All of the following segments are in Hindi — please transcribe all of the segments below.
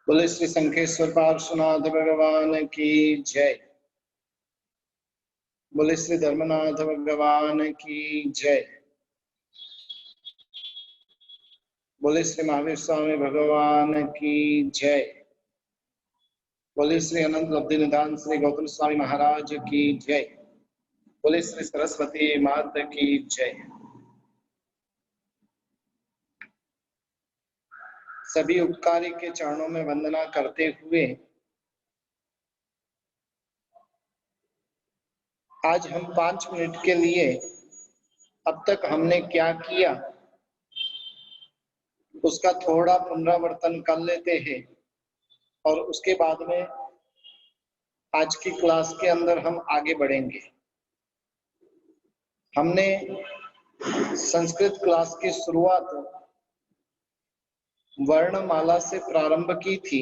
बोले श्री शंखेश्वर पार्श्वनाथ भगवान की जय। बोले श्री धर्मनाथ भगवान की जय। बोले श्री महावीर स्वामी भगवान की जय। बोले श्री अनंत लब्धि निधान श्री गौतम स्वामी महाराज की जय। बोले श्री सरस्वती माता की जय। सभी उपकारी के चरणों में वंदना करते हुए आज हम 5 मिनट के लिए अब तक हमने क्या किया उसका थोड़ा पुनरावर्तन कर लेते हैं और उसके बाद में आज की क्लास के अंदर हम आगे बढ़ेंगे। हमने संस्कृत क्लास की शुरुआत वर्णमाला से प्रारंभ की थी।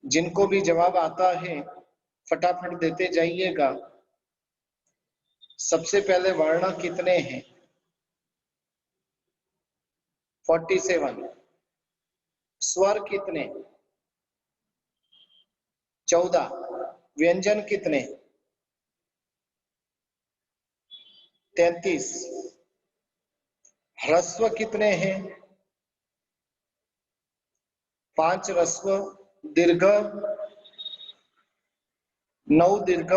जिनको भी जवाब आता है फटाफट देते जाइएगा। सबसे पहले वर्ण कितने हैं? 47। स्वर कितने? 14। व्यंजन कितने? 33। ह्रस्व कितने हैं? 5 ह्रस्व। दीर्घ 9 दीर्घ।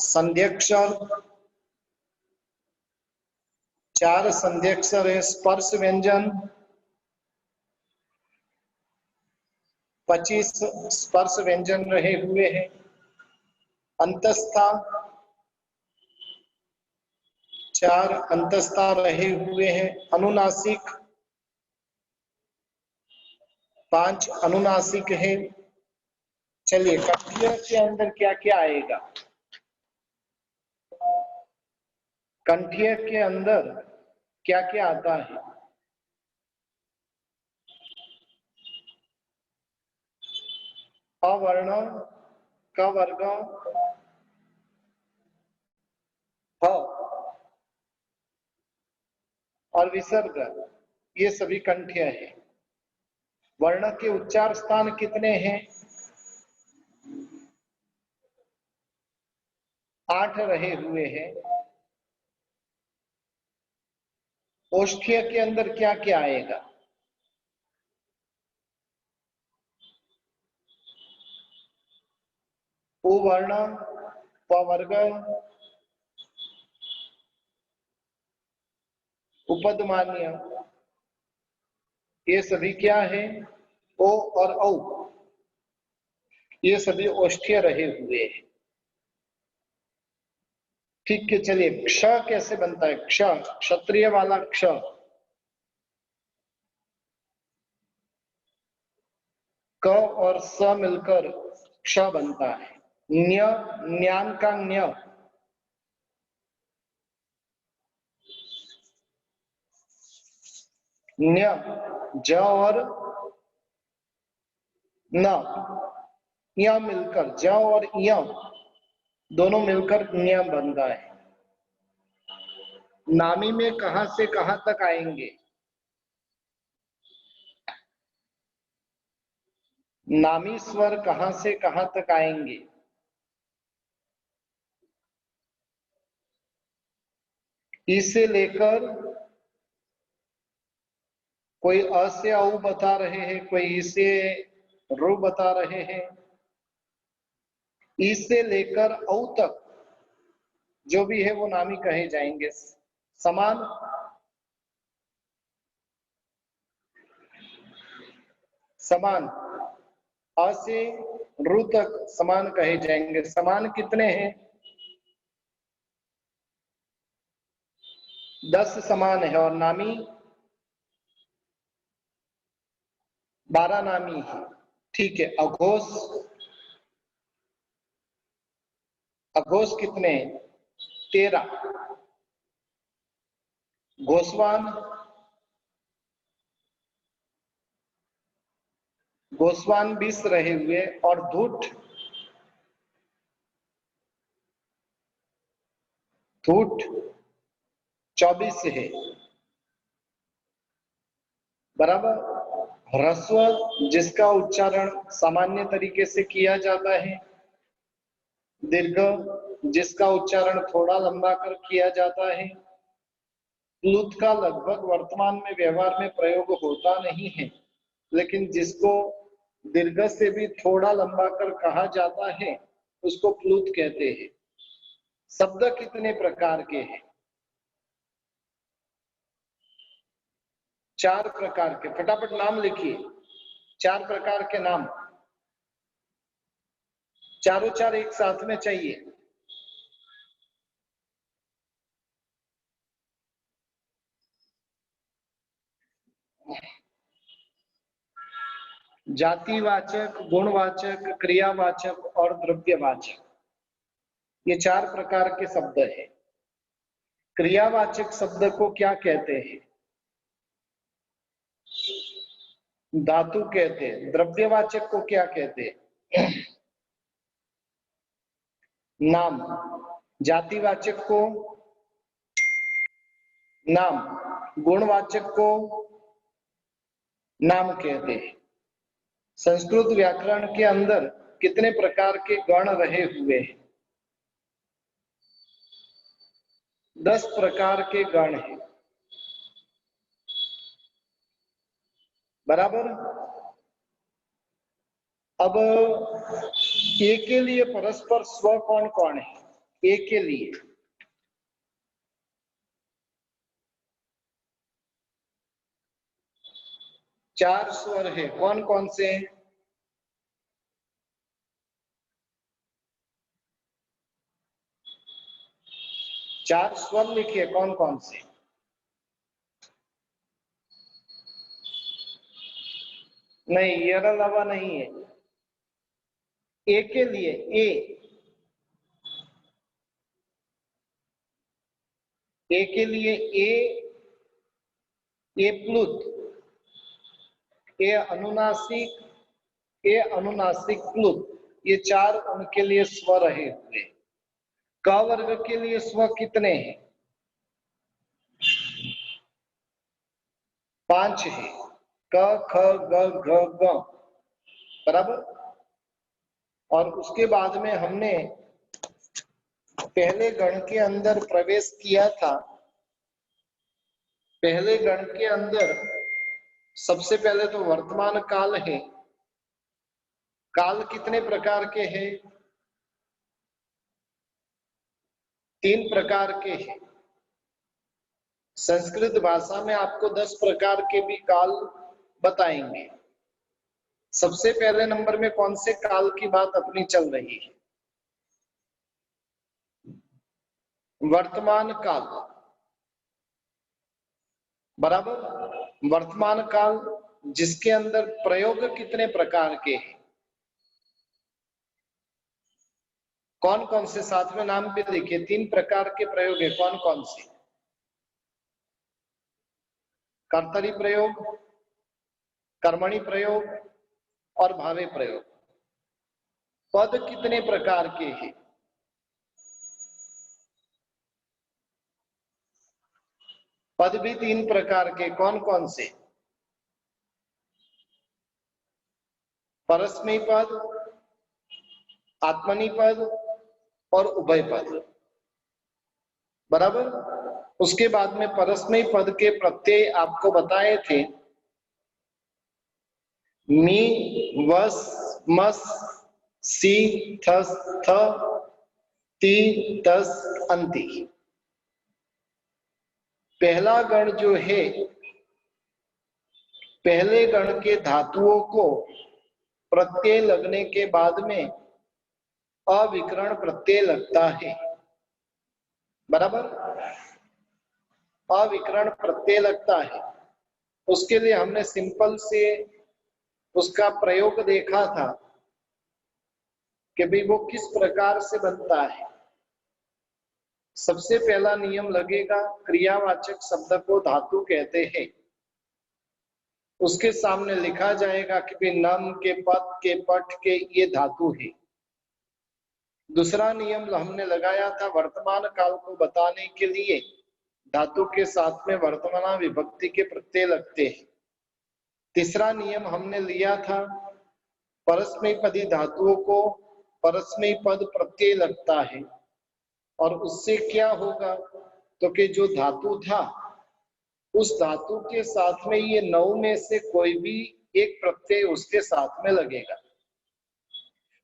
संध्यक्षर 4 संध्यक्षर है। स्पर्श व्यंजन 25 स्पर्श व्यंजन रहे हुए हैं। अंतस्था 4 अंतस्था रहे हुए हैं। अनुनासिक 5 अनुनासिक है। चलिए कंठीय के अंदर क्या क्या आएगा? कंठीय के अंदर क्या क्या आता है? अवर्ण, क वर्ग, ह और विसर्ग, ये सभी कंठीय है। वर्ण के उच्चार स्थान कितने हैं? 8 रहे हुए हैं। ओष्ठ्य के अंदर क्या क्या आएगा? उवर्ण, प वर्ग, उपदमान्य, ये सभी क्या है? ओ और औ, ये सभी ओष्ठ्य रहे हुए हैं। ठीक है, चलिए क्ष कैसे बनता है? क्ष, क्षत्रिय वाला क्ष। क और स मिलकर क्ष बनता है। न्य, न्यान का न्य। न्य, ज और न, य मिलकर, ज और य दोनों मिलकर न्य बनता है। नामी में कहां से कहां तक आएंगे? नामी स्वर कहां से कहां तक आएंगे? ई से लेकर, कोई अ से औ बता रहे हैं, कोई ई से रू बता रहे हैं। ई से लेकर औ तक जो भी है वो नामी कहे जाएंगे। समान, समान अ से रू तक समान कहे जाएंगे। समान कितने हैं? 10 समान है। और नामी 12 नामी है। ठीक है। अघोष, अघोष कितने हैं? 13। गोस्वान, गोस्वान 20 रहे हुए। और धूट, धूट 24 है। बराबर। ह्रस्व जिसका उच्चारण सामान्य तरीके से किया जाता है, दीर्घ जिसका उच्चारण थोड़ा लंबा कर किया जाता है, प्लुत का लगभग वर्तमान में व्यवहार में प्रयोग होता नहीं है, लेकिन जिसको दीर्घ से भी थोड़ा लंबा कर कहा जाता है उसको प्लुत कहते हैं। शब्द कितने प्रकार के हैं? 4 प्रकार के। फटाफट नाम लिखिए, 4 प्रकार के नाम, चारों 4 एक साथ में चाहिए। जातिवाचक, गुणवाचक, क्रियावाचक और द्रव्यवाचक, ये 4 प्रकार के शब्द हैं। क्रियावाचक शब्द को क्या कहते हैं? धातु कहते हैं। द्रव्यवाचक को क्या कहते हैं? नाम। जातिवाचक को नाम, गुणवाचक को नाम कहते हैं। संस्कृत व्याकरण के अंदर कितने प्रकार के गण रहे हुए हैं? 10 प्रकार के गण हैं, बराबर। अब ए के लिए परस्पर स्व कौन कौन है? ए के लिए 4 स्वर है, कौन कौन से हैं? चार स्वर लिखिए, कौन कौन से? नहीं, ये अलावा नहीं है। ए के लिए ए के लिए ए प्लुत, ए अनुनासिक, ए अनुनासिक प्लुत, ये 4 उनके लिए स्वर रहे हुए। क वर्ग के लिए स्वर कितने हैं? 5 है। क ख ग घ ग, बराबर। और उसके बाद में हमने पहले गण के अंदर प्रवेश किया था। पहले गण के अंदर सबसे पहले तो वर्तमान काल है। काल कितने प्रकार के हैं? 3 प्रकार के हैं। संस्कृत भाषा में आपको 10 प्रकार के भी काल बताएंगे। सबसे पहले नंबर में कौन से काल की बात अपनी चल रही है? वर्तमान काल, बराबर। वर्तमान काल जिसके अंदर प्रयोग कितने प्रकार के हैं? कौन कौन से? साथ में नाम भी लिखिए। 3 प्रकार के प्रयोग है, कौन कौन से? कर्तरी प्रयोग, कर्मणि प्रयोग और भावे प्रयोग। पद कितने प्रकार के हैं? पद भी 3 प्रकार के, कौन कौन से? परस्मै पद, आत्मनि पद और उभय पद, बराबर। उसके बाद में परस्मै पद के प्रत्यय आपको बताए थे। मी, वस, मस, सी, थस, थ, ती, तस, अंति। पहला गण जो है, पहले गण के धातुओं को प्रत्यय लगने के बाद में अविकरण प्रत्यय लगता है, बराबर। अविकरण प्रत्यय लगता है। उसके लिए हमने सिंपल से उसका प्रयोग देखा था कि भाई वो किस प्रकार से बनता है। सबसे पहला नियम लगेगा, क्रियावाचक शब्द को धातु कहते हैं। उसके सामने लिखा जाएगा कि भाई नम के, पद के, पठ के ये धातु है। दूसरा नियम हमने लगाया था, वर्तमान काल को बताने के लिए धातु के साथ में वर्तमान विभक्ति के प्रत्यय लगते हैं। तीसरा नियम हमने लिया था, परस्मैपदी धातुओं को परस्मैपद प्रत्यय लगता है, और उससे क्या होगा तो कि जो धातु था उस धातु के साथ में ये 9 में से कोई भी एक प्रत्यय उसके साथ में लगेगा,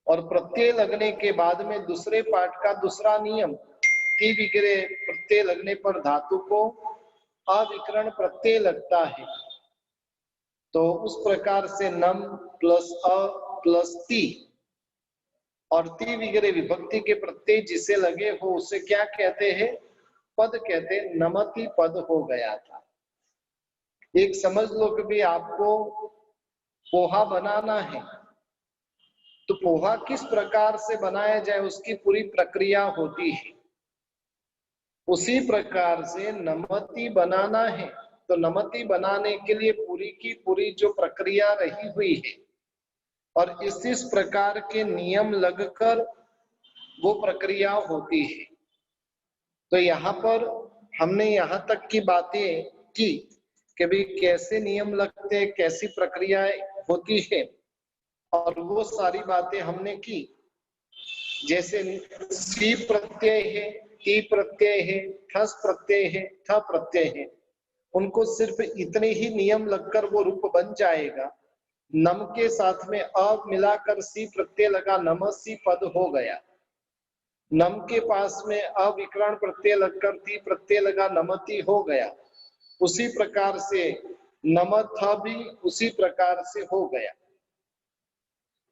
और प्रत्यय लगने के बाद में दूसरे पाठ का दूसरा नियम टी विग्रह प्रत्यय लगने पर धातु को अविकरण प्रत्यय लगता है। तो उस प्रकार से नम प्लस अ प्लस ती, और ती विग्रह विभक्ति के प्रत्यय जिसे लगे हो उसे क्या कहते हैं, पद कहते हैं। नमति पद हो गया था। एक समझ लो कि भी आपको पोहा बनाना है, तो पोहा किस प्रकार से बनाया जाए उसकी पूरी प्रक्रिया होती है। उसी प्रकार से नमति बनाना है तो नमति बनाने के लिए पूरी की पूरी जो प्रक्रिया रही हुई है, और इस प्रकार के नियम लगकर वो प्रक्रिया होती है। तो यहाँ पर हमने यहाँ तक की बातें की कि भाई कैसे नियम लगते हैं, कैसी प्रक्रियाएं होती है, और वो सारी बातें हमने की। जैसे सी प्रत्यय है, टी प्रत्यय है, ठस प्रत्यय है, थ प्रत्यय है, उनको सिर्फ इतने ही नियम लगकर वो रूप बन जाएगा। नम के साथ में अ मिलाकर सी प्रत्यय लगा, नमसी पद हो गया। नम के पास में अविकरण प्रत्यय लगकर ती प्रत्यय लगा, नमति हो गया। उसी प्रकार से नमथ भी उसी प्रकार से हो गया।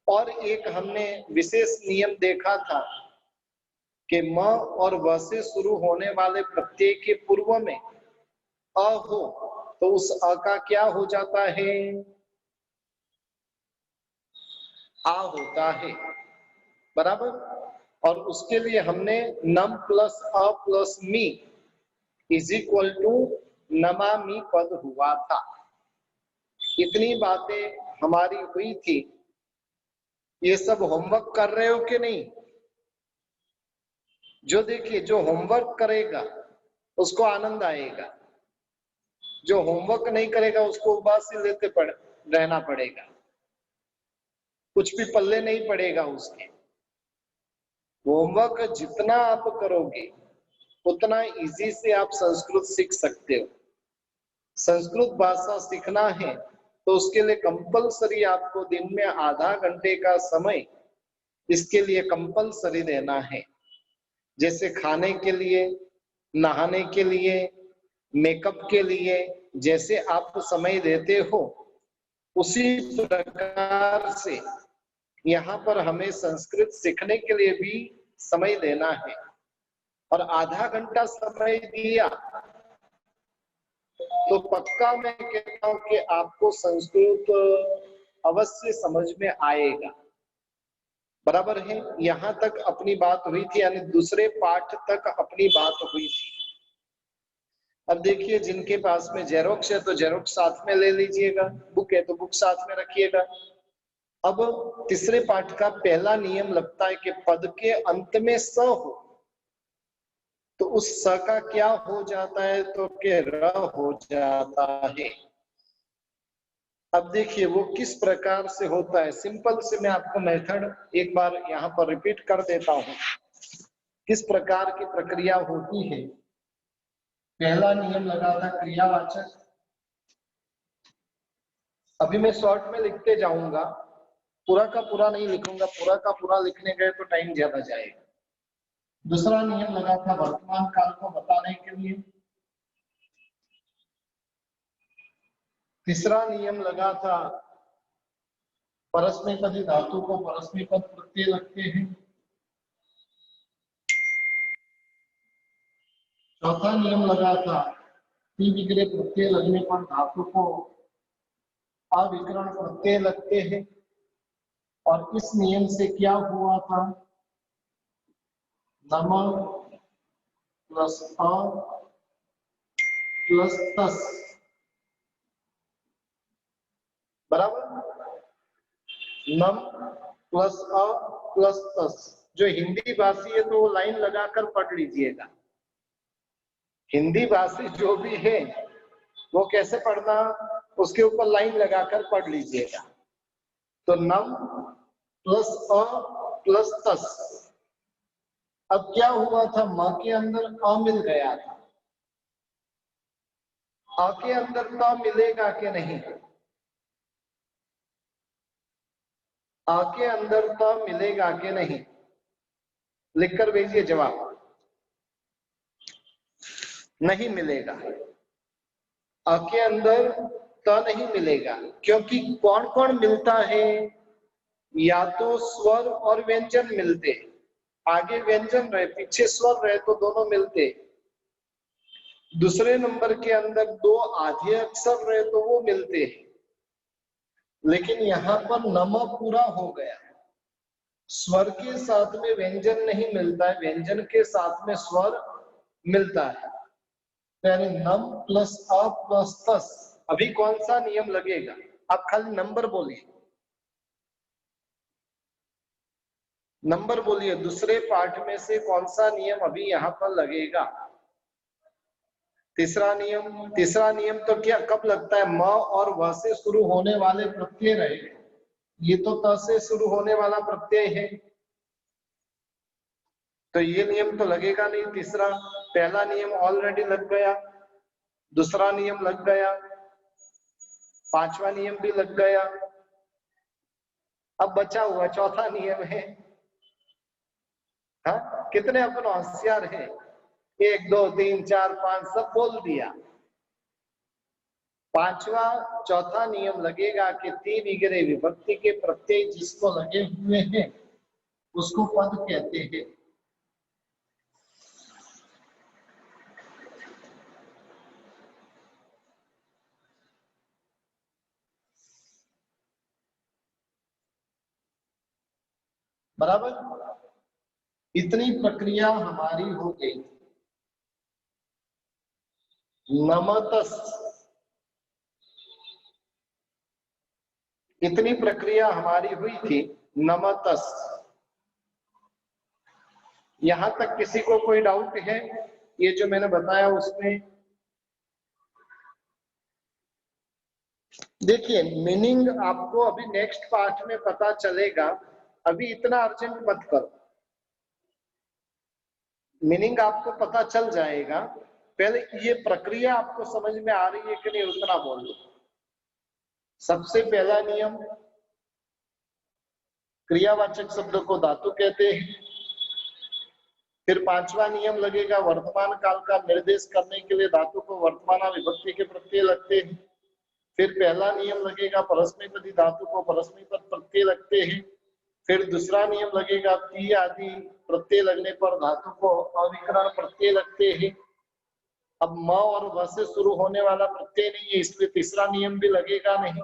और एक हमने विशेष नियम देखा था कि म और व से शुरू होने वाले प्रत्यय के पूर्व में अ हो तो उस अ का क्या हो जाता है, आ होता है, बराबर। और उसके लिए हमने नम प्लस अ प्लस मी इज इक्वल टू नमामि पद हुआ था। इतनी बातें हमारी हुई थी। ये सब होमवर्क कर रहे हो कि नहीं? जो देखिए, जो होमवर्क करेगा उसको आनंद आएगा, जो होमवर्क नहीं करेगा उसको उबासी लेते रहना पड़ेगा, कुछ भी पल्ले नहीं पड़ेगा उसके। होमवर्क जितना आप करोगे उतना इजी से आप संस्कृत सीख सकते हो। संस्कृत भाषा सीखना है तो उसके लिए कंपलसरी आपको दिन में आधा घंटे का समय इसके लिए कंपलसरी देना है। जैसे खाने के लिए, नहाने के लिए, मेकअप के लिए जैसे आप समय देते हो, उसी प्रकार से यहाँ पर हमें संस्कृत सीखने के लिए भी समय देना है। और आधा घंटा समय दिया तो पक्का मैं कहता हूं कि आपको संस्कृत अवश्य समझ में आएगा, बराबर है। यहाँ तक अपनी बात हुई थी, यानी दूसरे पाठ तक अपनी बात हुई थी। अब देखिए, जिनके पास में जेरोक्स है तो जेरोक्स साथ में ले लीजिएगा, बुक है तो बुक साथ में रखिएगा। अब तीसरे पाठ का पहला नियम लगता है कि पद के अंत में स हो तो उस स का क्या हो जाता है, तो के र हो जाता है। अब देखिए वो किस प्रकार से होता है। सिंपल से मैं आपको मेथड एक बार यहाँ पर रिपीट कर देता हूँ, किस प्रकार की प्रक्रिया होती है। पहला नियम लगा था क्रियावाचक। अभी मैं शॉर्ट में लिखते जाऊंगा, पूरा का पूरा नहीं लिखूंगा, पूरा का पूरा लिखने गए तो टाइम ज्यादा जाएगा। दूसरा नियम लगा था वर्तमान काल को बताने के लिए। तीसरा नियम लगा था परस्मैपदी धातु को परस्मैपद प्रत्यय लगते हैं। चौथा नियम लगा था ती विग्रह प्रत्यय लगने पर धातु को अविकरण प्रत्यय लगते हैं। और इस नियम से क्या हुआ था, नम प्लस अ प्लस तस, बराबर। नम प्लस अ प्लस तस, जो हिंदी भाषी है तो वो लाइन लगाकर पढ़ लीजिएगा। हिंदी भाषी जो भी है वो कैसे पढ़ना, उसके ऊपर लाइन लगाकर पढ़ लीजिएगा। तो नम प्लस अ प्लस तस। अब क्या हुआ था, म के अंदर अ मिल गया था, अ के अंदर त मिलेगा कि नहीं? अ के अंदर त मिलेगा कि नहीं? लिखकर भेजिए जवाब। नहीं मिलेगा, अ के अंदर त नहीं मिलेगा, क्योंकि कौन कौन मिलता है? या तो स्वर और व्यंजन मिलते, आगे व्यंजन रहे पीछे स्वर रहे तो दोनों मिलते। दूसरे नंबर के अंदर दो आधे अक्षर रहे तो वो मिलते हैं। लेकिन यहाँ पर नम पूरा हो गया, स्वर के साथ में व्यंजन नहीं मिलता है, व्यंजन के साथ में स्वर मिलता है। यानी नम प्लस अ प्लस तस। अभी कौन सा नियम लगेगा? आप खाली नंबर बोलिए, नंबर बोलिए, दूसरे पार्ट में से कौन सा नियम अभी यहाँ पर लगेगा? तीसरा नियम। तीसरा नियम तो क्या कब लगता है? म और व से शुरू होने वाले प्रत्यय रहे, ये तो त से शुरू होने वाला प्रत्यय है, तो ये नियम तो लगेगा नहीं। तीसरा, पहला नियम ऑलरेडी लग गया, दूसरा नियम लग गया, पांचवा नियम भी लग गया। अब बचा हुआ चौथा नियम है। हाँ, कितने अपन होशियार हैं? 1 2 3 4 5 सब बोल दिया। पांचवा चौथा नियम लगेगा कि ती वगैरह विभक्ति के प्रत्यय जिसको लगे हुए हैं उसको पद कहते हैं। बराबर, इतनी प्रक्रिया हमारी हो गई। नमतस, इतनी प्रक्रिया हमारी हुई थी। नमतस, यहां तक किसी को कोई डाउट है ये जो मैंने बताया उसमें? देखिए, मीनिंग आपको अभी नेक्स्ट पार्ट में पता चलेगा, अभी इतना अर्जेंट मत करो, मीनिंग आपको पता चल जाएगा। पहले ये प्रक्रिया आपको समझ में आ रही है कि नहीं उतना बोल लो। सबसे पहला नियम, क्रियावाचक शब्द को धातु कहते हैं। फिर पांचवा नियम लगेगा, वर्तमान काल का निर्देश करने के लिए धातु को वर्तमान विभक्ति के प्रत्यय लगते हैं। फिर पहला नियम लगेगा, परस्मैपदी धातु को परस्मैपद प्रत्यय लगते हैं। फिर दूसरा नियम लगेगा, ती आदि प्रत्यय लगने पर धातु को अविकरण प्रत्यय लगते हैं। अब म और व से शुरू होने वाला प्रत्यय नहीं है, इसलिए तीसरा नियम भी लगेगा नहीं,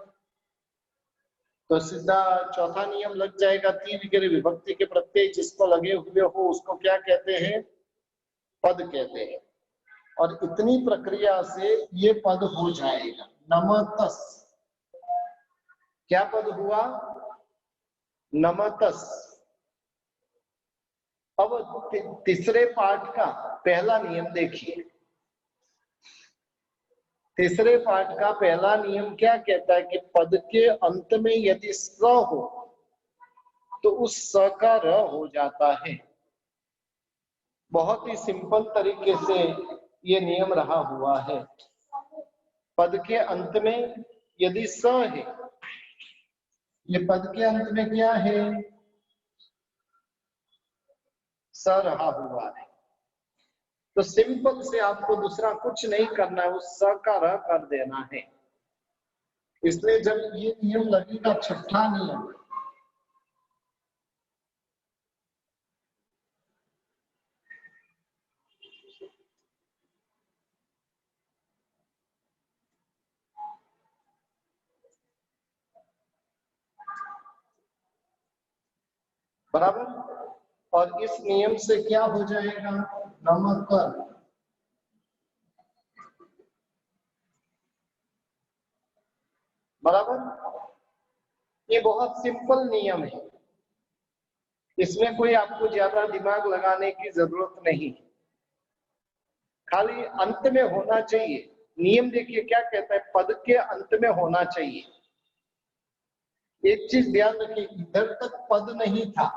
तो सीधा चौथा नियम लग जाएगा। ती वगैरह विभक्ति के प्रत्यय जिसको लगे हुए हो उसको क्या कहते हैं? पद कहते हैं। और इतनी प्रक्रिया से ये पद हो जाएगा नमतस। क्या पद हुआ? नमतस। अब तीसरे पाठ का पहला नियम देखिए। तीसरे पाठ का पहला नियम क्या कहता है कि पद के अंत में यदि स हो तो उस स का र हो जाता है। बहुत ही सिंपल तरीके से ये नियम रहा हुआ है। पद के अंत में यदि स है, ये पद के अंत में क्या है? स रहा हुआ है। तो सिंपल से आपको दूसरा कुछ नहीं करना है, उस स का र कर देना है। इसलिए जब ये नियम लगेगा, छठा नियम, बराबर। और इस नियम से क्या हो जाएगा? नमकर। बराबर, ये बहुत सिंपल नियम है, इसमें कोई आपको ज्यादा दिमाग लगाने की जरूरत नहीं, खाली अंत में होना चाहिए। नियम देखिए क्या कहता है, पद के अंत में होना चाहिए। एक चीज ध्यान रखिए, इधर तक पद नहीं था,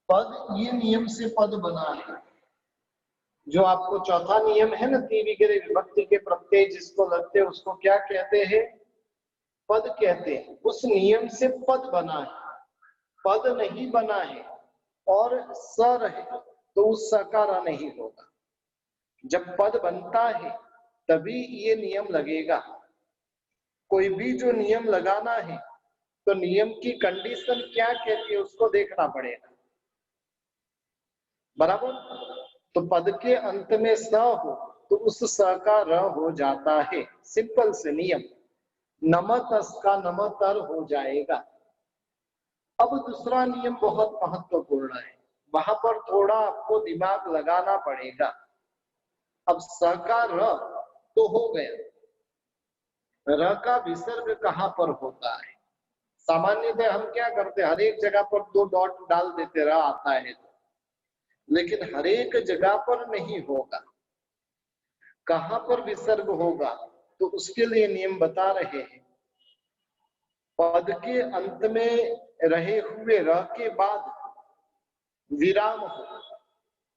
पद ये नियम से पद बना है। जो आपको चौथा नियम है ना, तीव्र विभक्ति के प्रत्यय जिसको लगते हैं उसको क्या कहते हैं, पद कहते हैं। उस नियम से पद बना है, पद नहीं बना है और स रहे तो उस स का र नहीं होगा। जब पद बनता है तभी ये नियम लगेगा। कोई भी जो नियम लगाना है तो नियम की कंडीशन क्या कहती है उसको देखना पड़ेगा, बराबर। तो पद के अंत में स हो तो उस स का र हो जाता है, सिंपल से नियम। नमतस का नमतर हो जाएगा। अब दूसरा नियम बहुत महत्वपूर्ण है, वहां पर थोड़ा आपको दिमाग लगाना पड़ेगा। अब स का र तो हो गया, र का विसर्ग कहां पर होता है? सामान्यतः हम क्या करते हैं, हर एक जगह पर 2 डॉट डाल देते, र आता है तो, लेकिन हर एक जगह पर नहीं होगा। कहां पर विसर्ग होगा तो उसके लिए नियम बता रहे हैं। पद के अंत में रहे हुए र के बाद विराम हो।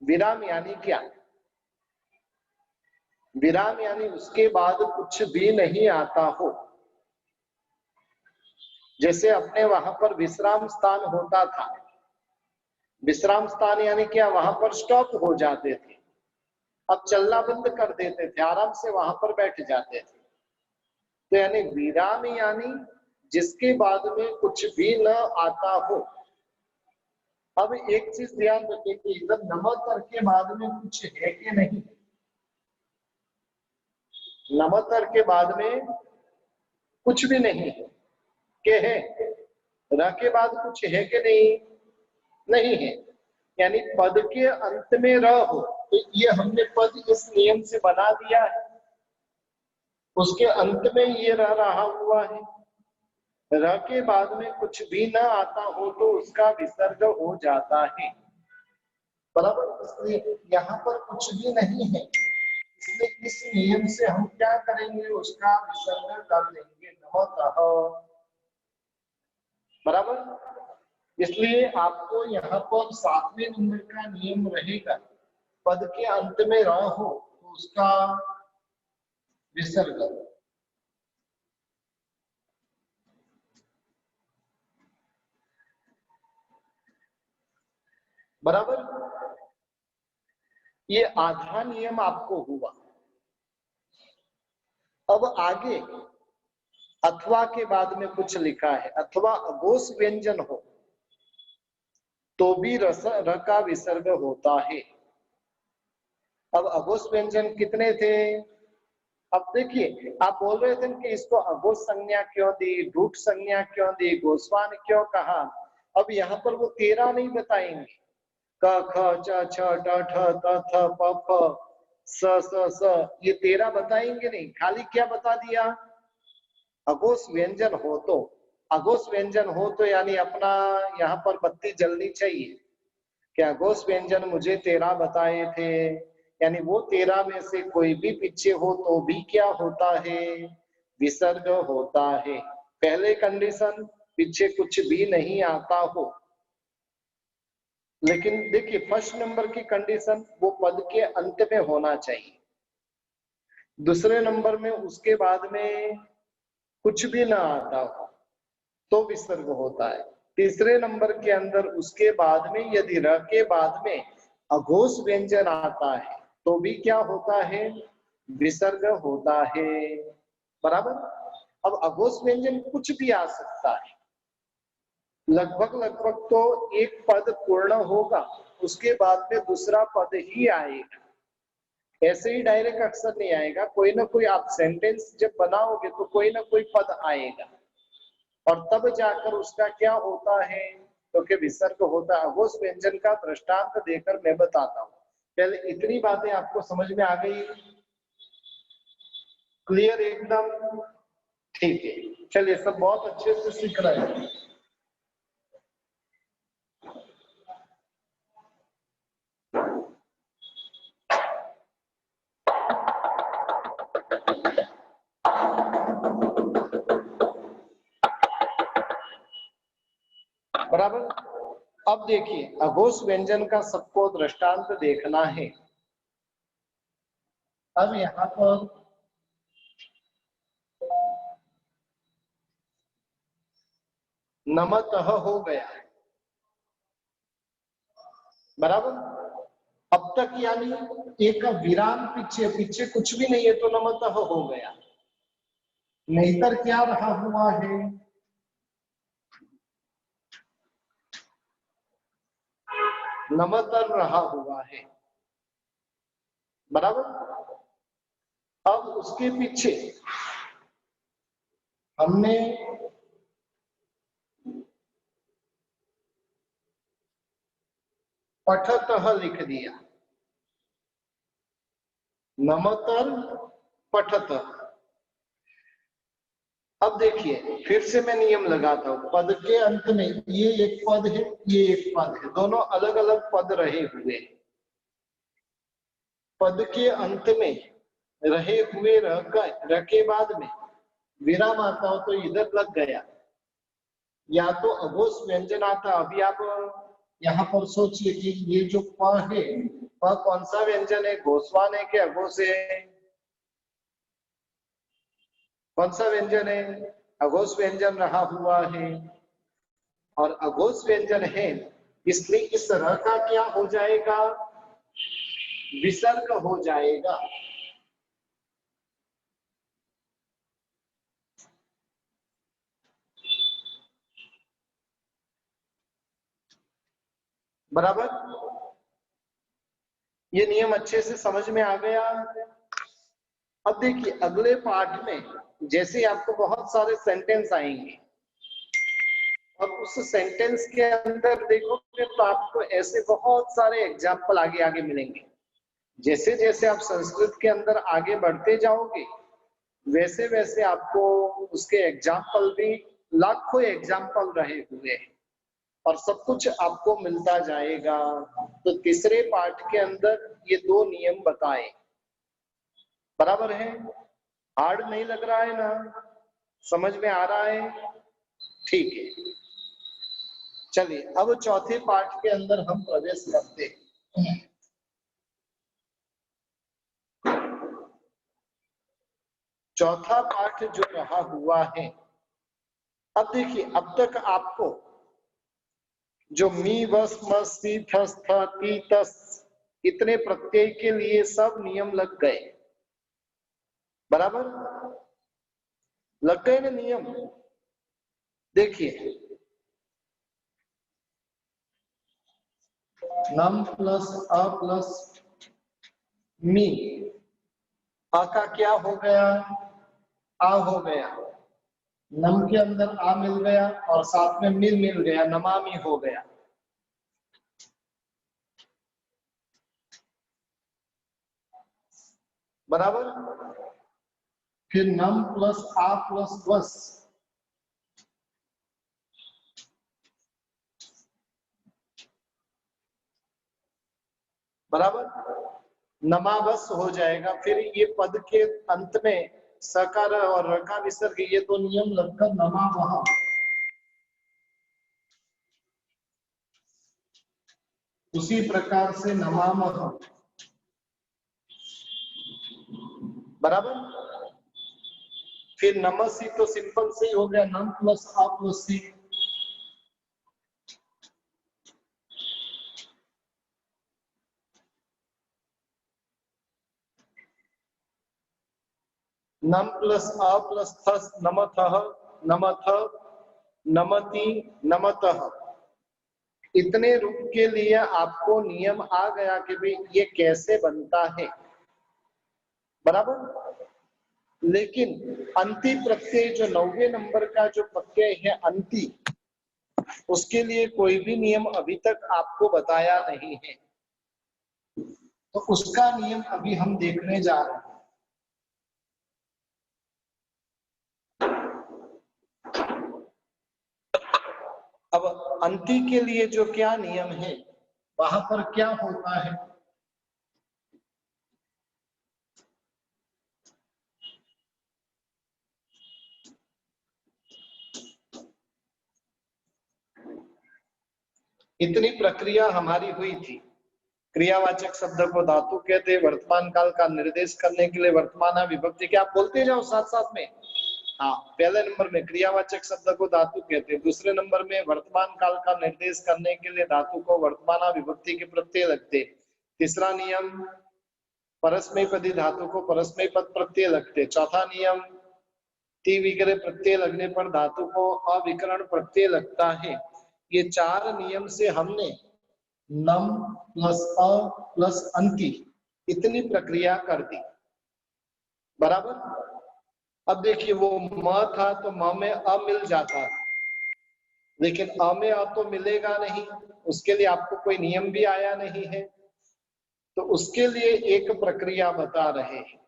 विराम यानी क्या? विराम यानी उसके बाद कुछ भी नहीं आता हो। जैसे अपने वहां पर विश्राम स्थान होता था, विश्राम स्थान यानी क्या, वहां पर स्टॉप हो जाते थे, अब चलना बंद कर देते थे, आराम से वहां पर बैठ जाते थे। तो यानी विराम यानी जिसके बाद में कुछ भी न आता हो। अब एक चीज ध्यान रखिए कि इधर नमतर के बाद में कुछ है कि नहीं। नमतर के बाद में कुछ भी नहीं है, के है? र के बाद कुछ है कि नहीं? नहीं है। यानी पद के अंत में र हो तो ये हमने पद इस नियम से बना दिया है, उसके अंत में ये रह रहा हुआ है। र के बाद में कुछ भी न आता हो तो उसका विसर्ग हो जाता है, बराबर। इसलिए यहाँ पर कुछ भी नहीं है, इसलिए इस नियम से हम क्या करेंगे, उसका विसर्ग कर देंगे, नमतः, बराबर। इसलिए आपको यहाँ पर 7वें नंबर का नियम रहेगा, पद के अंत में र हो तो उसका विसर्ग। बराबर, ये आधा नियम आपको हुआ। अब आगे अथवा के बाद में कुछ लिखा है, अथवा अघोष व्यंजन हो तो भी रस र का विसर्ग होता है। अब अघोष व्यंजन कितने थे? अब देखिए, आप बोल रहे थे कि इसको अघोष संज्ञा क्यों दी, ढूठ संज्ञा क्यों दी, गोस्वान क्यों कहा। अब यहाँ पर वो 13 नहीं बताएंगे, क ख च छ ट ठ त थ प फ स ये 13 बताएंगे नहीं। खाली क्या बता दिया, अघोष व्यंजन हो तो। अघोष व्यंजन हो तो यानी अपना यहाँ पर बत्ती जलनी चाहिए कि अघोष व्यंजन मुझे 13 बताए थे, यानी वो 13 में से कोई भी पीछे हो तो भी क्या होता है, विसर्ग होता है। पहले कंडीशन पीछे कुछ भी नहीं आता हो, लेकिन देखिए फर्स्ट नंबर की कंडीशन वो पद के अंत में होना चाहिए। दूसरे नंबर में उसके बाद में कुछ भी ना आता हो तो विसर्ग होता है। तीसरे नंबर के अंदर उसके बाद में यदि र के बाद में अघोष व्यंजन आता है तो भी क्या होता है, विसर्ग होता है, बराबर। अब अघोष व्यंजन कुछ भी आ सकता है, लगभग लगभग तो एक पद पूर्ण होगा, उसके बाद में दूसरा पद ही आएगा। ऐसे ही डायरेक्ट अक्षर नहीं आएगा, कोई ना कोई आप सेंटेंस जब बनाओगे तो कोई ना कोई पद आएगा और तब जाकर उसका क्या होता है, तो कि विसर्ग होता है। अघोष व्यंजन का दृष्टांत देकर मैं बताता हूँ। पहले इतनी बातें आपको समझ में आ गई, क्लियर एकदम? ठीक है, चलिए सब बहुत अच्छे से सीख रहे हैं। बराबर। अब देखिए अघोष व्यंजन का सबको दृष्टांत देखना है। अब यहाँ पर नमतः हो गया, बराबर। अब तक यानी एक विराम पीछे पीछे कुछ भी नहीं है तो नमतः हो गया। नहींतर क्या रहा हुआ है, नमतर रहा हुआ है, बराबर। अब उसके पीछे हमने पठतः लिख दिया, नमतर पठतः। अब देखिए फिर से मैं नियम लगाता हूं, पद के अंत में ये एक पद है, ये एक पद है, दोनों अलग अलग पद रहे हुए। पद के अंत में रहे हुए रह के बाद में विराम आता हो तो इधर लग गया, या तो अघोष व्यंजन आता। अभी आप यहाँ पर सोचिए कि ये जो प है, प कौन सा व्यंजन है, घोषवान है कि अघोष है, कौन सा व्यंजन है, अघोष व्यंजन रहा हुआ है। और अघोष व्यंजन है इसलिए इस तरह का क्या हो जाएगा, विसर्ग हो जाएगा। बराबर। ये नियम अच्छे से समझ में आ गया। अब देखिए अगले पाठ में जैसे आपको बहुत सारे सेंटेंस आएंगे और उस सेंटेंस के अंदर देखोगे तो आपको ऐसे बहुत सारे एग्जाम्पल आगे आगे मिलेंगे। जैसे जैसे आप संस्कृत के अंदर आगे बढ़ते जाओगे वैसे वैसे आपको उसके एग्जाम्पल भी, लाखों एग्जाम्पल रहे हुए हैं और सब कुछ आपको मिलता जाएगा। तो तीसरे पाठ के अंदर ये दो नियम बताए, बराबर है। हार्ड नहीं लग रहा है ना, समझ में आ रहा है, ठीक है। चलिए अब चौथे पाठ के अंदर हम प्रवेश करते हैं। चौथा पाठ जो रहा हुआ है, अब देखिए अब तक आपको जो मी वस मस सी थस थ ती तस इतने प्रत्यय के लिए सब नियम लग गए, बराबर लग गए ना नियम। देखिए नम प्लस अ प्लस मी, आ का क्या हो गया, आ हो गया। नम के अंदर आ मिल गया और साथ में मिल गया, नमामि हो गया। बराबर। फिर नम प्लस आ प्लस वस, बराबर नमावस हो जाएगा। फिर ये पद के अंत में सकार और रका विसर्ग, ये तो नियम लगकर नमावह। उसी प्रकार से नमामह, बराबर। फिर नमसी तो सिंपल से ही हो गया, नम प्लस आ प्लस सी। नम प्लस आ प्लस थस नमथः, नमथ, नमति, नमतः। इतने रूप के लिए आपको नियम आ गया कि भाई ये कैसे बनता है, बराबर। लेकिन अंति प्रत्यय जो 9वें नंबर का जो प्रत्यय है अंति, उसके लिए कोई भी नियम अभी तक आपको बताया नहीं है, तो उसका नियम अभी हम देखने जा रहे हैं। अब अंति के लिए जो क्या नियम है, वहां पर क्या होता है, इतनी प्रक्रिया हमारी हुई थी। क्रियावाचक शब्द को धातु कहते, वर्तमान काल का निर्देश करने के लिए वर्तमान विभक्ति, क्या आप बोलते जाओ साथ साथ में। हाँ, पहले नंबर में क्रियावाचक शब्द को धातु कहते, दूसरे नंबर में वर्तमान काल का निर्देश करने के लिए धातु को वर्तमान विभक्ति के प्रत्यय लगते, तीसरा नियम परस्मैपदी धातु को परस्मैपद प्रत्यय लगते, चौथा नियम ती विग्रह प्रत्यय लगने पर धातु को अविकरण प्रत्यय लगता है। ये चार नियम से हमने नम प्लस अ प्लस अंति इतनी प्रक्रिया कर दी, बराबर। अब देखिए वो म था तो म में अ मिल जाता, लेकिन अ में अ तो मिलेगा नहीं, उसके लिए आपको कोई नियम भी आया नहीं है, तो उसके लिए एक प्रक्रिया बता रहे हैं,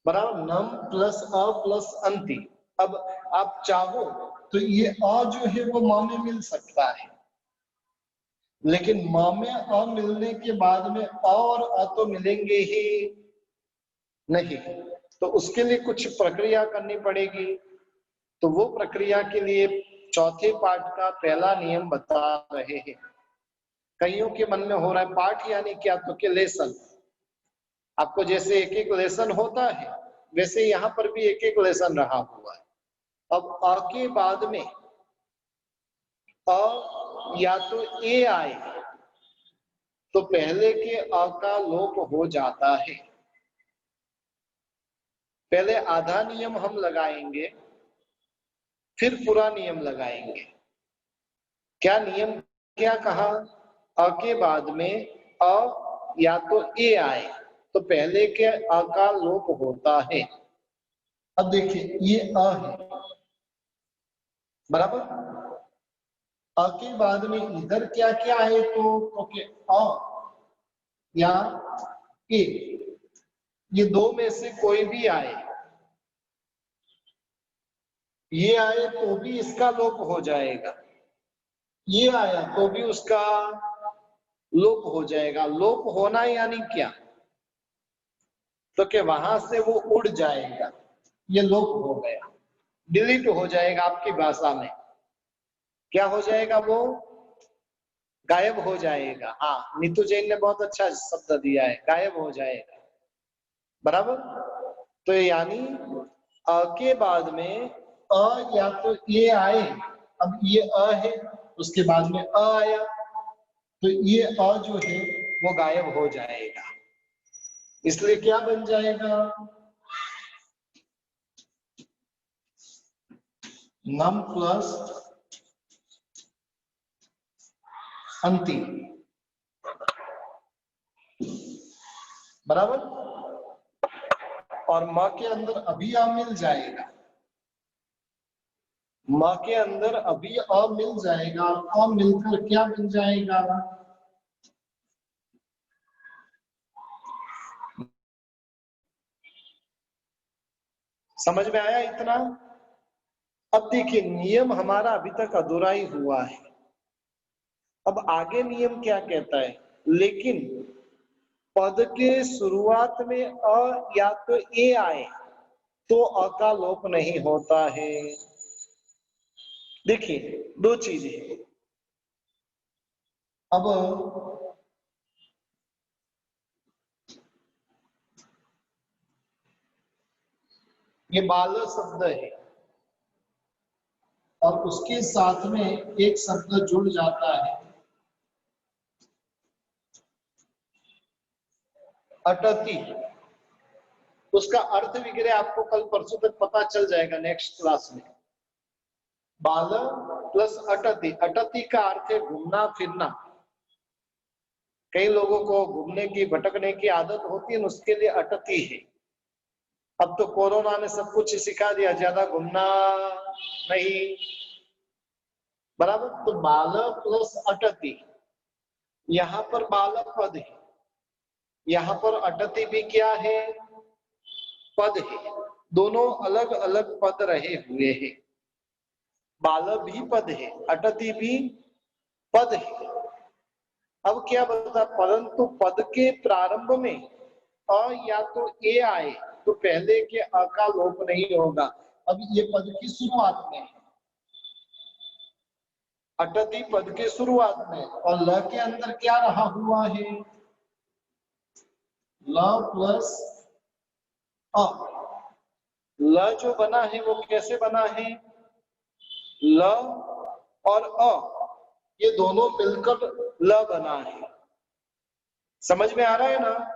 बराबर। नम प्लस अ प्लस अंति। अब आप चाहो तो ये अ जो है वो म में मिल सकता है, लेकिन म में अ मिलने के बाद में अ और अ तो मिलेंगे ही नहीं, तो उसके लिए कुछ प्रक्रिया करनी पड़ेगी। तो वो प्रक्रिया के लिए चौथे पाठ का पहला नियम बता रहे हैं। कईयों के मन में हो रहा है पाठ यानी क्या, तो कि लेसन। आपको जैसे एक एक लेसन होता है वैसे यहाँ पर भी एक एक लेसन रहा हुआ है। अब अ के बाद में अ या तो ए आए तो पहले के अ का लोप हो जाता है। पहले आधा नियम हम लगाएंगे, फिर पूरा नियम लगाएंगे। क्या नियम क्या कहा, अ के बाद में अ या तो ए आए तो पहले के अ का लोप होता है। अब देखिए ये अ है, बराबर। अ के बाद में इधर क्या क्या है, तो के अ या ए, ये दो में से कोई भी आए, ये आए तो भी इसका लोप हो जाएगा, ये आया तो भी उसका लोप हो जाएगा। लोप होना यानी क्या, तो कि वहां से वो उड़ जाएगा, ये लोप हो गया, डिलीट हो जाएगा। आपकी भाषा में क्या हो जाएगा, वो गायब हो जाएगा। हाँ, नीतू जैन ने बहुत अच्छा शब्द दिया है, गायब हो जाएगा, बराबर। तो यानी अ के बाद में अ या तो ये आए, अब ये अ है, उसके बाद में अ आया तो ये अ जो है वो गायब हो जाएगा, इसलिए क्या बन जाएगा, नम प्लस अंति, बराबर। और मां के अंदर अभी आ मिल जाएगा, मां के अंदर अभी अ मिल जाएगा, अ मिलकर क्या बन जाएगा, समझ में आया इतना। अब देखिए नियम हमारा अभी तक अधूरा ही हुआ है। अब आगे नियम क्या कहता है, लेकिन पद के शुरुआत में अ या तो ए आए तो अ का लोप नहीं होता है। देखिए दो चीजें, अब ये बाल शब्द है और उसके साथ में एक शब्द जुड़ जाता है अटति, उसका अर्थ वगैरह आपको कल परसों तक पता चल जाएगा नेक्स्ट क्लास में। बाल प्लस अटति, अटति का अर्थ है घूमना फिरना। कई लोगों को घूमने की भटकने की आदत होती है, उसके लिए अटति है। अब तो कोरोना ने सब कुछ सिखा दिया, ज्यादा घूमना नहीं, बराबर। तो बाल प्लस अटति, यहाँ पर बाल पद है, यहाँ पर अटति भी क्या है, पद है। दोनों अलग अलग पद रहे हुए हैं, बाल भी पद है, अटति भी पद है। अब क्या बता, परंतु पद के प्रारंभ में अ या तो ए आए तो पहले के अ का लोप नहीं होगा। अब ये पद की शुरुआत में है, अटति पद के शुरुआत में, और ल के अंदर क्या रहा हुआ है, ल प्लस अ। ल जो बना है वो कैसे बना है, ल और अ ये दोनों मिलकर ल बना है। समझ में आ रहा है ना।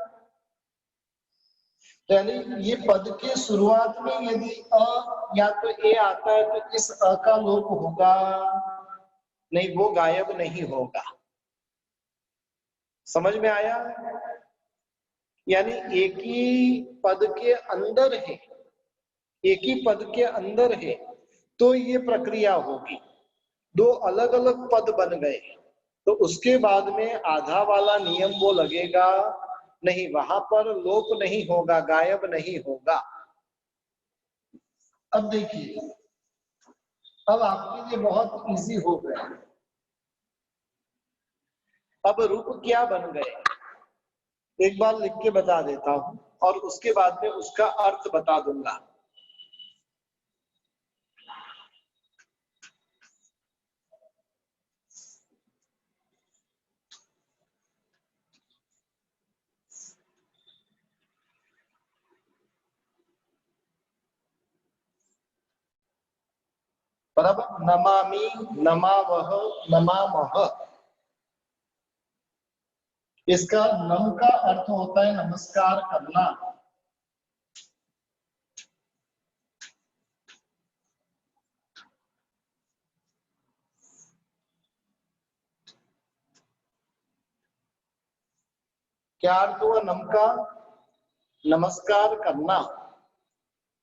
यानी ये पद के शुरुआत में यदि अ या तो ए आता है तो इस अ का लोप होगा नहीं, वो गायब नहीं होगा। समझ में आया। यानी एक ही पद के अंदर है, एक ही पद के अंदर है तो ये प्रक्रिया होगी। दो अलग अलग पद बन गए तो उसके बाद में आधा वाला नियम वो लगेगा नहीं, वहां पर लोप नहीं होगा, गायब नहीं होगा। अब देखिए, अब आपके लिए बहुत इजी हो गया। अब रूप क्या बन गए एक बार लिख के बता देता हूं और उसके बाद में उसका अर्थ बता दूंगा। बराबर, नमामि, नमावह, नमामह। इसका नम का अर्थ होता है नमस्कार करना। क्या अर्थ हुआ नम का, नमस्कार करना।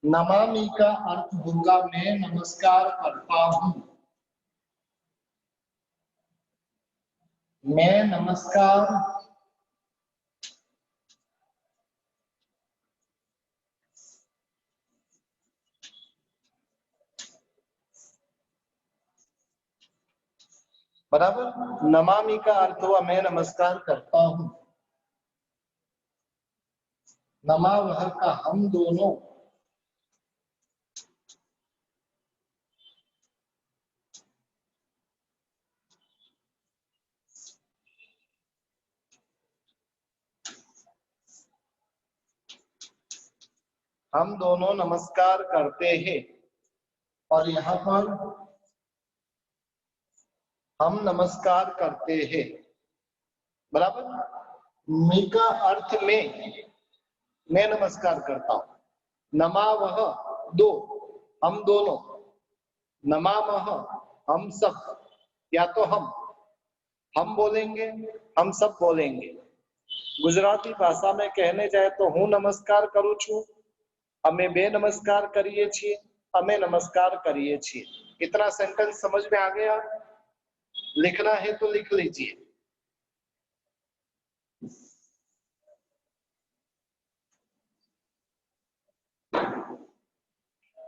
नमामि का अर्थ होगा मैं नमस्कार करता हूं, मैं नमस्कार बराबर। नमामि का अर्थ हुआ मैं नमस्कार करता हूं। नमावह का हम दोनों, हम दोनों नमस्कार करते हैं। और यहाँ पर हम नमस्कार करते हैं, बराबर। मी का अर्थ में मैं नमस्कार करता हूं। नमावह दो, हम दोनों। नमामह हम सब, या तो हम बोलेंगे, हम सब बोलेंगे। गुजराती भाषा में कहने जाए तो हूँ नमस्कार करूँ छू, अमे बे नमस्कार करिए छे, अमे नमस्कार करिए छे। इतना सेंटेंस समझ में आ गया। लिखना है तो लिख लीजिए।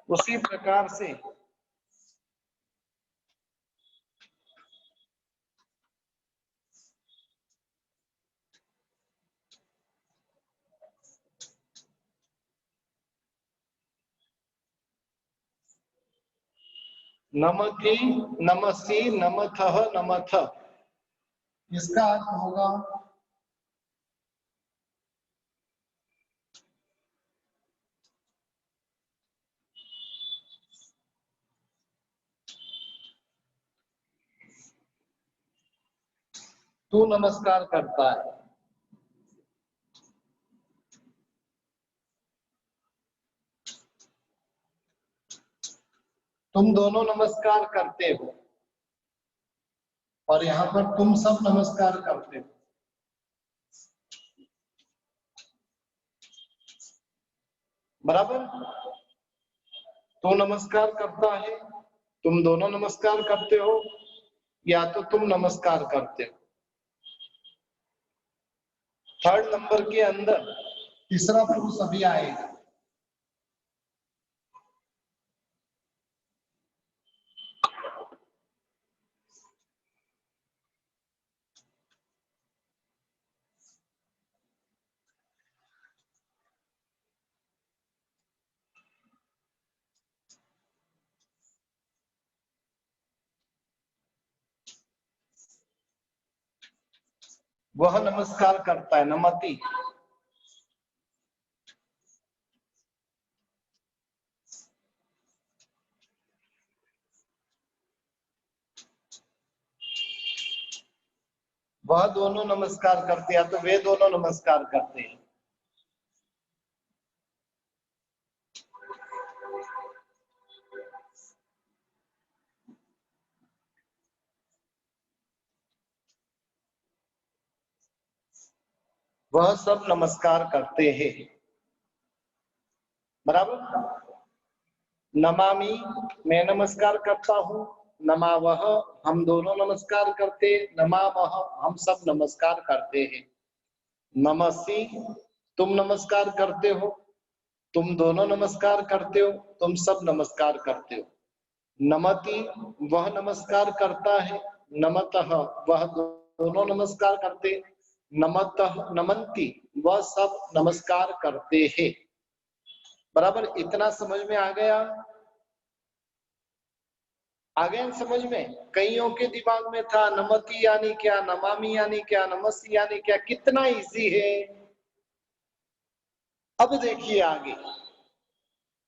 उसी प्रकार से नमति, नमसी, नमथः, नमथ, इसका अर्थ होगा तू नमस्कार करता है। तुम दोनों नमस्कार करते हो, और यहाँ पर तुम सब नमस्कार करते हो। बराबर। तो नमस्कार करता है, तुम दोनों नमस्कार करते हो, या तो तुम नमस्कार करते हो। थर्ड नंबर के अंदर तीसरा पुरुष अभी आएगा। वह नमस्कार करता है, नमति। वह दोनों नमस्कार करते हैं, तो वे दोनों नमस्कार करते हैं। वह सब नमस्कार करते हैं, बराबर। नमामि, मैं नमस्कार करता हूँ। नमावह, हम दोनों नमस्कार करते। नमामह, हम सब नमस्कार करते हैं। नमस्सी, तुम नमस्कार करते हो, तुम दोनों नमस्कार करते हो, तुम सब नमस्कार करते हो। नमति, वह नमस्कार करता है। नमतः, वह दोनों नमस्कार करते। नमतः नमन्ति, वह सब नमस्कार करते हैं, बराबर। इतना समझ में आ गया? आ गया समझ में? कईयों के दिमाग में था नमति यानी क्या, नमामि यानी क्या, नमस्सी यानी क्या। कितना इजी है। अब देखिए आगे,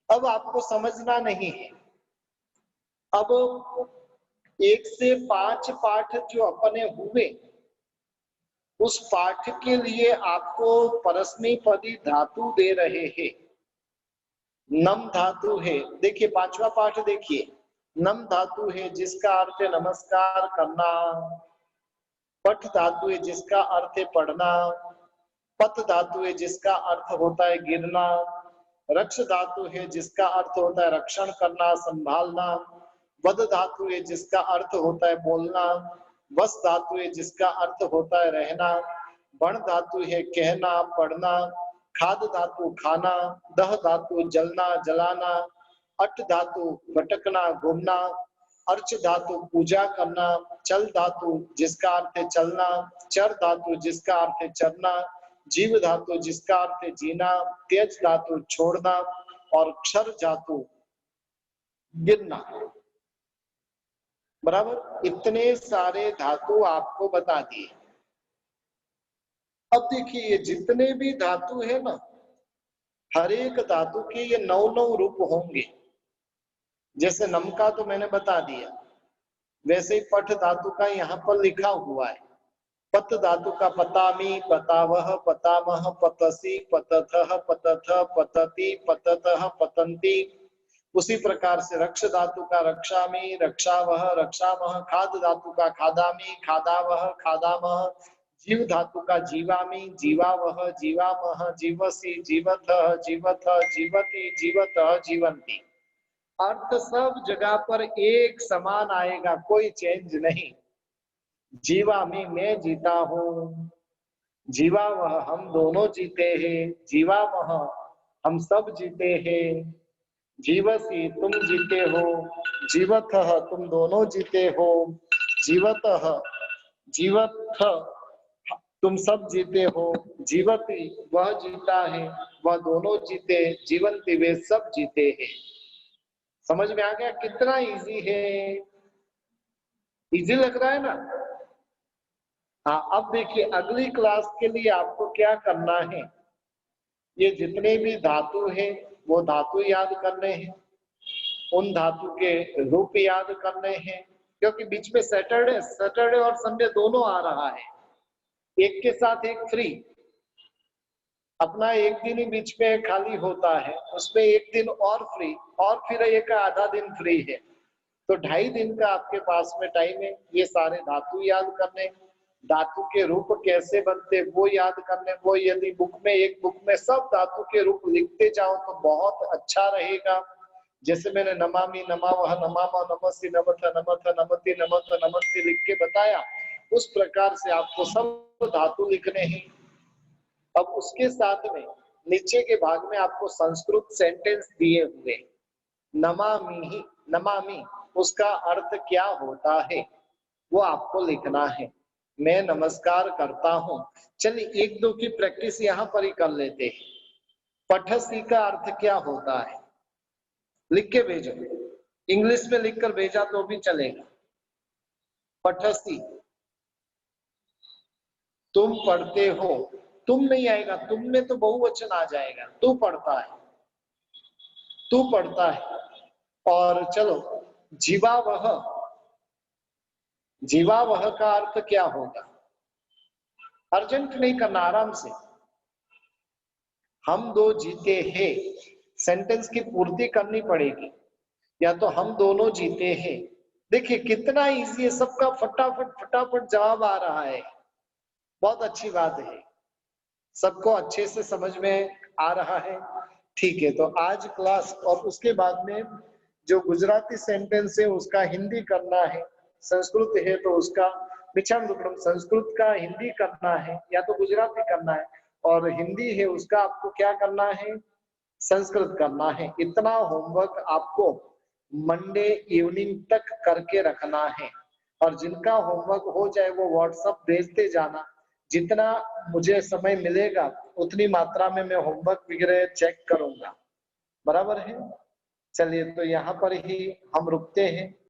अब आपको समझना नहीं है। अब 1 से 5 पाठ जो अपने हुए, उस पाठ के लिए आपको परस्मैपदी धातु दे रहे हैं। नम धातु है, देखिए 5वां पाठ देखिए। नम धातु है जिसका अर्थ है नमस्कार करना। पठ धातु है जिसका अर्थ है पढ़ना। पत धातु है जिसका अर्थ होता है गिरना। रक्ष धातु है जिसका अर्थ होता है रक्षण करना, संभालना। वद धातु है जिसका अर्थ होता है बोलना। वस धातु है जिसका अर्थ होता है रहना। बण धातु है कहना, पढ़ना। खाद धातु खाना। दह धातु जलना, जलाना। अट धातु भटकना, घूमना। अर्च धातु पूजा करना। चल धातु जिसका अर्थ है चलना। चर धातु जिसका अर्थ है चरना। जीव धातु जिसका अर्थ है जीना। त्यज धातु छोड़ना। और क्षर धातु गिरना, बराबर। इतने सारे धातु आपको बता दिए। अब देखिए ये जितने भी धातु है ना, हर एक धातु के ये 9 रूप होंगे। जैसे नम का तो मैंने बता दिया, वैसे ही पठ धातु का यहाँ पर लिखा हुआ है। पत धातु का पतामी, पतावह, पतामह, पतसी, पतथः, पतथ, पतति, पततः, पतंती। उसी प्रकार से रक्ष धातु का रक्षामी, रक्षावह, रक्षामह। खाद धातु का खादामी, खादावह, खादामह। जीव धातु का जीवामी, जीवावह, जीवामह, जीवसी, जीवथः, जीवथ, जीवति, जीवतः, जीवंती। अर्थ सब जगह पर एक समान आएगा, कोई चेंज नहीं। जीवा में मैं जीता हूँ। जीवा वह, हम दोनों जीते हैं। जीवा वह, हम सब जीते हैं। जीवसी, तुम जीते हो। जीवतः, तुम दोनों जीते हो। जीवतः, जीवथ, तुम सब जीते हो। जीवती, वह जीता है, वह दोनों जीते। जीवंती, वे सब जीते हैं। समझ में आ गया कितना इजी है? इजी लग रहा है ना? हाँ, अब देखिए अगली क्लास के लिए आपको क्या करना है। ये जितने भी धातु हैं वो धातु याद करने हैं, उन धातु के रूप याद करने हैं। क्योंकि बीच में सैटरडे और संडे दोनों आ रहा है, एक के साथ एक फ्री। अपना एक दिन ही बीच में खाली होता है, उसमें एक दिन और फ्री, और फिर एक आधा दिन फ्री है। तो 2.5 दिन का आपके पास में टाइम है ये सारे धातु याद करने, धातु के रूप कैसे बनते वो याद करने। वो यदि बुक में सब धातु के रूप लिखते जाओ तो बहुत अच्छा रहेगा। जैसे मैंने नमामि, नमावह, नमामा, नमस्सी, नमथ, नमथ, नमति, नमत, नमस्ते लिख के बताया, उस प्रकार से आपको सब धातु लिखने हैं। अब उसके साथ में नीचे के भाग में आपको संस्कृत सेंटेंस दिए हुए। नमामि, नमामि उसका अर्थ क्या होता है वो आपको लिखना है। मैं नमस्कार करता हूं। चलिए 1-2 की प्रैक्टिस यहाँ पर ही कर लेते हैं। पठसी का अर्थ क्या होता है, लिख के भेजो। इंग्लिश में लिखकर भेजा तो भी चलेगा। पठसी, तुम पढ़ते हो, तुम नहीं आएगा, तुम में तो बहुवचन आ जाएगा, तू पढ़ता है, तू पढ़ता है। और चलो जीवावह, जीवावह का अर्थ क्या होगा? अर्जेंट नहीं करना, आराम से। हम दो जीते हैं, सेंटेंस की पूर्ति करनी पड़ेगी, या तो हम दोनों जीते हैं। देखिए कितना इजी है, सबका फटाफट फटाफट जवाब आ रहा है, बहुत अच्छी बात है, सबको अच्छे से समझ में आ रहा है। ठीक है, तो आज क्लास और उसके बाद में जो गुजराती सेंटेंस है उसका हिंदी करना है, संस्कृत है तो उसका मिच्छामि दुक्कडम, संस्कृत का हिंदी करना है या तो गुजराती करना है, और हिंदी है उसका आपको क्या करना है, संस्कृत करना है। इतना होमवर्क आपको मंडे इवनिंग तक करके रखना है, और जिनका होमवर्क हो जाए वो व्हाट्सएप भेजते जाना। जितना मुझे समय मिलेगा उतनी मात्रा में मैं होमवर्क वगैरह चेक करूंगा, बराबर है। चलिए तो यहाँ पर ही हम रुकते हैं।